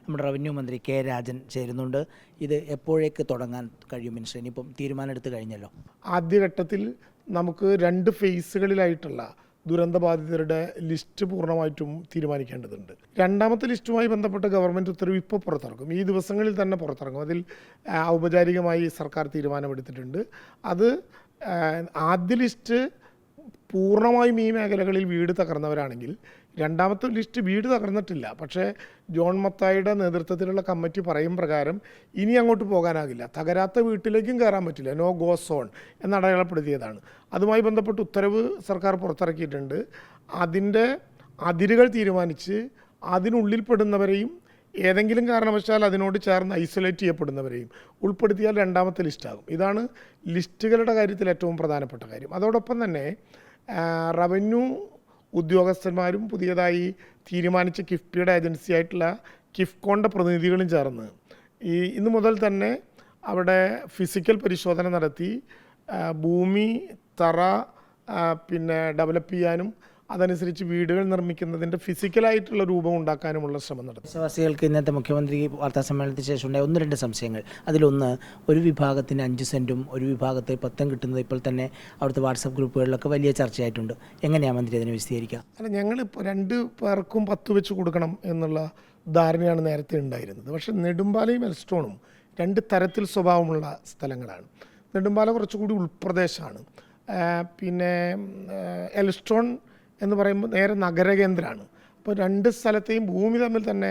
നമ്മുടെ റവന്യൂ മന്ത്രി കെ രാജൻ ചേരുന്നുണ്ട്. ഇത് എപ്പോഴേക്ക് തുടങ്ങാൻ കഴിയും മിനിസ്റ്റർ? ഇനിയിപ്പം തീരുമാനം എടുത്തു കഴിഞ്ഞല്ലോ. ആദ്യഘട്ടത്തിൽ നമുക്ക് 2 ഫേസുകളിലായിട്ടുള്ള ദുരന്തബാധിതരുടെ ലിസ്റ്റ് പൂർണ്ണമായിട്ടും തീരുമാനിക്കേണ്ടതുണ്ട്. രണ്ടാമത്തെ ലിസ്റ്റുമായി ബന്ധപ്പെട്ട ഗവൺമെൻറ് ഉത്തരവ് ഇപ്പോൾ പുറത്തിറക്കും. ഈ ദിവസങ്ങളിൽ തന്നെ പുറത്തിറങ്ങും. അതിൽ ഔപചാരികമായി സർക്കാർ തീരുമാനമെടുത്തിട്ടുണ്ട്. അത് ആദ്യ ലിസ്റ്റ് പൂർണ്ണമായും ഈ മേഖലകളിൽ വീട് തകർന്നവരാണെങ്കിൽ, രണ്ടാമത്തെ ലിസ്റ്റ് വീട് തകർന്നിട്ടില്ല, പക്ഷേ ജോൺ മത്തായിയുടെ നേതൃത്വത്തിലുള്ള കമ്മിറ്റി പറയും പ്രകാരം ഇനി അങ്ങോട്ട് പോകാനാകില്ല, തകരാത്ത വീട്ടിലേക്കും കയറാൻ പറ്റില്ല, നോ ഗോ സോൺ എന്നടയാളപ്പെടുത്തിയതാണ്. അതുമായി ബന്ധപ്പെട്ട് ഉത്തരവ് സർക്കാർ പുറത്തിറക്കിയിട്ടുണ്ട്. അതിൻ്റെ അതിരുകൾ തീരുമാനിച്ച് അതിനുള്ളിൽപ്പെടുന്നവരെയും ഏതെങ്കിലും കാരണവശാൽ അതിനോട് ചേർന്ന് ഐസൊലേറ്റ് ചെയ്യപ്പെടുന്നവരെയും ഉൾപ്പെടുത്തിയാൽ രണ്ടാമത്തെ ലിസ്റ്റാകും. ഇതാണ് ലിസ്റ്റുകളുടെ കാര്യത്തിൽ ഏറ്റവും പ്രധാനപ്പെട്ട കാര്യം. അതോടൊപ്പം തന്നെ റവന്യൂ ഉദ്യോഗസ്ഥന്മാരും പുതിയതായി തീരുമാനിച്ച കിഫ്ബിയുടെ ഏജൻസിയായിട്ടുള്ള കിഫ്കോണിൻ്റെ പ്രതിനിധികളും ചേർന്ന് ഇന്ന് മുതൽ തന്നെ അവിടെ ഫിസിക്കൽ പരിശോധന നടത്തി ഭൂമി തറ ഡെവലപ്പ് ചെയ്യാനും അതനുസരിച്ച് വീടുകൾ നിർമ്മിക്കുന്നതിൻ്റെ ഫിസിക്കലായിട്ടുള്ള രൂപം ഉണ്ടാക്കാനുമുള്ള ശ്രമം നടത്തും. പ്രദേശവാസികൾക്ക് ഇന്നത്തെ മുഖ്യമന്ത്രി വാർത്താ സമ്മേളനത്തിന് ശേഷം ഉണ്ടായ 1-2 സംശയങ്ങൾ. അതിലൊന്ന്, ഒരു വിഭാഗത്തിന് 5 സെൻറ്റും ഒരു വിഭാഗത്തെ 10 കിട്ടുന്നത് ഇപ്പോൾ തന്നെ അവിടുത്തെ വാട്സപ്പ് ഗ്രൂപ്പുകളിലൊക്കെ വലിയ ചർച്ചയായിട്ടുണ്ട്. എങ്ങനെയാണ് മന്ത്രി അതിനെ വിശദീകരിക്കുക? അല്ല, ഞങ്ങളിപ്പോൾ 2 പേർക്കും 10 വെച്ച് കൊടുക്കണം എന്നുള്ള ധാരണയാണ് നേരത്തെ ഉണ്ടായിരുന്നത്. പക്ഷേ നെടുമ്പാലയും എൽസ്റ്റോണും 2 തരത്തിൽ സ്വഭാവമുള്ള സ്ഥലങ്ങളാണ്. നെടുമ്പാല കുറച്ചുകൂടി ഉൾപ്രദേശമാണ്. എൽസ്റ്റോൺ എന്ന് പറയുമ്പോൾ നേരെ നഗരകേന്ദ്രമാണ്. അപ്പോൾ 2 സ്ഥലത്തെയും ഭൂമി തമ്മിൽ തന്നെ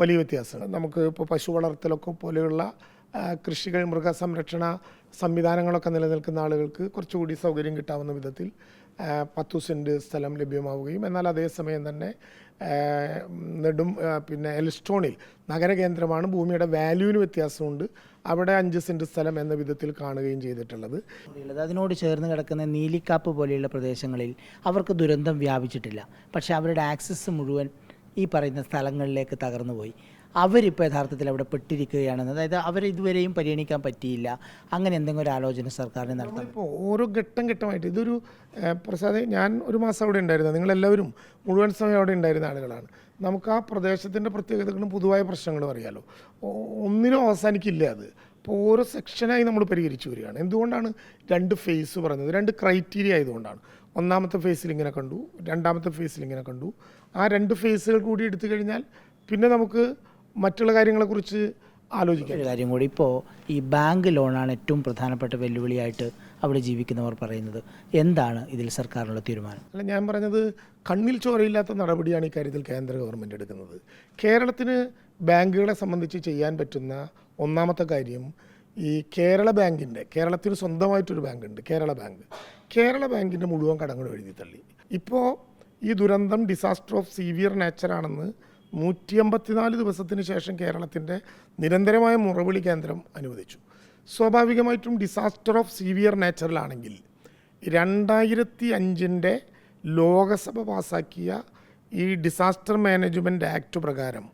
വലിയ വ്യത്യാസമാണ്. നമുക്ക് ഇപ്പോൾ പശു വളർത്തലൊക്കെ പോലെയുള്ള കൃഷികൾ, മൃഗസംരക്ഷണ സംവിധാനങ്ങളൊക്കെ നിലനിൽക്കുന്ന ആളുകൾക്ക് കുറച്ചുകൂടി സൗകര്യം കിട്ടാവുന്ന വിധത്തിൽ 10 സെൻറ്റ് സ്ഥലം ലഭ്യമാവുകയും, എന്നാൽ അതേസമയം തന്നെ എൽസ്റ്റോണിൽ നഗരകേന്ദ്രമാണ്, ഭൂമിയുടെ വാല്യൂവിന് വ്യത്യാസമുണ്ട്, അവിടെ 5 സെൻറ്റ് സ്ഥലം എന്ന വിധത്തിൽ കാണുകയും ചെയ്തിട്ടുള്ളത്. അതിനോട് ചേർന്ന് കിടക്കുന്ന നീലിക്കാപ്പ് പോലെയുള്ള പ്രദേശങ്ങളിൽ അവർക്ക് ദുരന്തം വ്യാപിച്ചിട്ടില്ല, പക്ഷേ അവരുടെ ആക്സസ് മുഴുവൻ ഈ പറയുന്ന സ്ഥലങ്ങളിലേക്ക് തകർന്നു പോയി. അവരിപ്പോൾ യഥാർത്ഥത്തിൽ അവിടെ പെട്ടിരിക്കുകയാണെന്ന്, അതായത് അവരെ ഇതുവരെയും പരിഗണിക്കാൻ പറ്റിയില്ല. അങ്ങനെ എന്തെങ്കിലും ഒരു ആലോചന സർക്കാരിന് നടത്താം? ഇപ്പോൾ ഓരോ ഘട്ടമായിട്ട് ഇതൊരു പ്രസാദ്, ഞാൻ ഒരു മാസം അവിടെ ഉണ്ടായിരുന്നത്, നിങ്ങളെല്ലാവരും മുഴുവൻ സമയം അവിടെ ഉണ്ടായിരുന്ന ആളുകളാണ്. നമുക്ക് ആ പ്രദേശത്തിൻ്റെ പ്രത്യേകതകളും പൊതുവായ പ്രശ്നങ്ങളും അറിയാലോ. ഒന്നിനും അവസാനിക്കില്ല അത്. അപ്പോൾ ഓരോ സെക്ഷനായി നമ്മൾ പരിഹരിച്ചു വരികയാണ്. എന്തുകൊണ്ടാണ് 2 ഫേസ് പറയുന്നത്? 2 ക്രൈറ്റീരിയ ആയതുകൊണ്ടാണ്. ഒന്നാമത്തെ ഫേസിൽ ഇങ്ങനെ കണ്ടു, രണ്ടാമത്തെ ഫേസിൽ ഇങ്ങനെ കണ്ടു. ആ 2 ഫേസുകൾ കൂടി എടുത്തു കഴിഞ്ഞാൽ പിന്നെ നമുക്ക് മറ്റുള്ള കാര്യങ്ങളെക്കുറിച്ച് ആലോചിക്കാം. ഒരു കാര്യം കൂടി, ഇപ്പോൾ ഈ ബാങ്ക് ലോണാണ് ഏറ്റവും പ്രധാനപ്പെട്ട വെല്ലുവിളിയായിട്ട് അവിടെ ജീവിക്കുന്നവർ പറയുന്നത്. എന്താണ് ഇതിൽ സർക്കാരിനുള്ള തീരുമാനം? അല്ല, ഞാൻ പറഞ്ഞത് കണ്ണിൽ ചോരയില്ലാത്ത നടപടിയാണ് ഇക്കാര്യത്തിൽ കേന്ദ്ര ഗവൺമെൻറ് എടുക്കുന്നത്. കേരളത്തിന് ബാങ്കുകളെ സംബന്ധിച്ച് ചെയ്യാൻ പറ്റുന്ന ഒന്നാമത്തെ കാര്യം, ഈ കേരളത്തിന് സ്വന്തമായിട്ടൊരു ബാങ്കുണ്ട്, കേരള ബാങ്കിൻ്റെ മുഴുവൻ കടങ്ങളും എഴുതി തള്ളി. ഇപ്പോൾ ഈ ദുരന്തം ഡിസാസ്റ്റർ ഓഫ് സീവിയർ നേച്ചറാണെന്ന് 154 ദിവസത്തിന് ശേഷം കേരളത്തിൻ്റെ നിരന്തരമായ മുറവിളി കേന്ദ്രം അനുവദിച്ചു. സ്വാഭാവികമായിട്ടും ഡിസാസ്റ്റർ ഓഫ് സീവിയർ നേച്ചറിലാണെങ്കിൽ 2005 ലോകസഭ പാസാക്കിയ ഈ ഡിസാസ്റ്റർ മാനേജ്മെൻറ്റ് ആക്ട് പ്രകാരം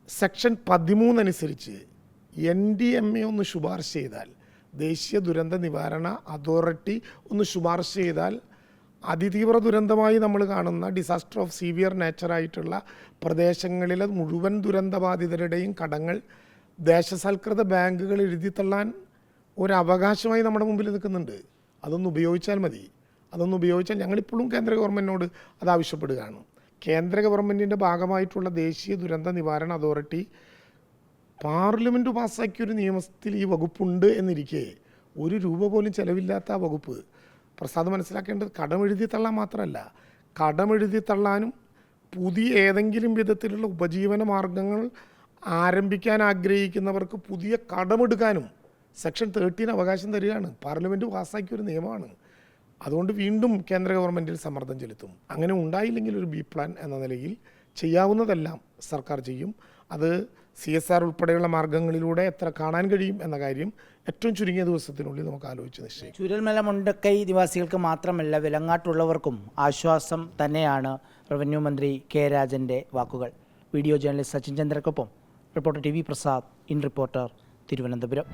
സെക്ഷൻ 13 അനുസരിച്ച് NDMA ഒന്ന് ശുപാർശ ചെയ്താൽ, ദേശീയ ദുരന്ത നിവാരണ അതോറിറ്റി ഒന്ന് ശുപാർശ ചെയ്താൽ, അതിതീവ്ര ദുരന്തമായി നമ്മൾ കാണുന്ന ഡിസാസ്റ്റർ ഓഫ് സീവിയർ നേച്ചറായിട്ടുള്ള പ്രദേശങ്ങളിലെ മുഴുവൻ ദുരന്തബാധിതരുടെയും കടങ്ങൾ ദേശസാൽകൃത ബാങ്കുകൾ എഴുതിത്തള്ളാൻ ഒരവകാശമായി നമ്മുടെ മുമ്പിൽ നിൽക്കുന്നുണ്ട്. അതൊന്ന് ഉപയോഗിച്ചാൽ മതി. ഞങ്ങളിപ്പോഴും കേന്ദ്ര ഗവൺമെൻറ്റിനോട് അത് ആവശ്യപ്പെടുകയാണ്. കേന്ദ്ര ഗവൺമെൻറ്റിൻ്റെ ഭാഗമായിട്ടുള്ള ദേശീയ ദുരന്ത നിവാരണ അതോറിറ്റി പാർലമെൻറ്റ് പാസ്സാക്കിയൊരു നിയമത്തിൽ ഈ വകുപ്പുണ്ട് എന്നിരിക്കെ 1 രൂപ പോലും ചിലവില്ലാത്ത ആ വകുപ്പ് പ്രസാദ് മനസ്സിലാക്കേണ്ടത് കടമെഴുതി തള്ളാൻ മാത്രമല്ല, കടമെഴുതി തള്ളാനും പുതിയ ഏതെങ്കിലും വിധത്തിലുള്ള ഉപജീവന മാർഗങ്ങൾ ആരംഭിക്കാൻ ആഗ്രഹിക്കുന്നവർക്ക് പുതിയ കടമെടുക്കാനും സെക്ഷൻ 13 അവകാശം തരികയാണ്. പാർലമെൻറ്റ് പാസ്സാക്കിയൊരു നിയമമാണ്. അതുകൊണ്ട് വീണ്ടും കേന്ദ്ര ഗവൺമെൻറ്റിൽ സമ്മർദ്ദം ചെലുത്തും. അങ്ങനെ ഉണ്ടായില്ലെങ്കിൽ ഒരു ബി പ്ലാൻ എന്ന നിലയിൽ ചെയ്യാവുന്നതെല്ലാം സർക്കാർ ചെയ്യും. അത് CSR ഉൾപ്പെടെയുള്ള മാർഗങ്ങളിലൂടെ എത്ര കാണാൻ കഴിയും എന്ന കാര്യം ഏറ്റവും ചുരുങ്ങിയ ദിവസത്തിനുള്ളിൽ നമുക്ക് ആലോചിച്ച് നിശ്ചയിക്കും. ചൂരൽമല മുണ്ടക്കൈ നിവാസികൾക്ക് മാത്രമല്ല, വിലങ്ങാട്ടുള്ളവർക്കും ആശ്വാസം തന്നെയാണ് റവന്യൂ മന്ത്രി കെ രാജൻ്റെ വാക്കുകൾ. വീഡിയോ ജേർണലിസ്റ്റ് സച്ചിൻ ചന്ദ്രക്കൊപ്പം reporter TV Prasad, in reporter, Thiruvananthapuram.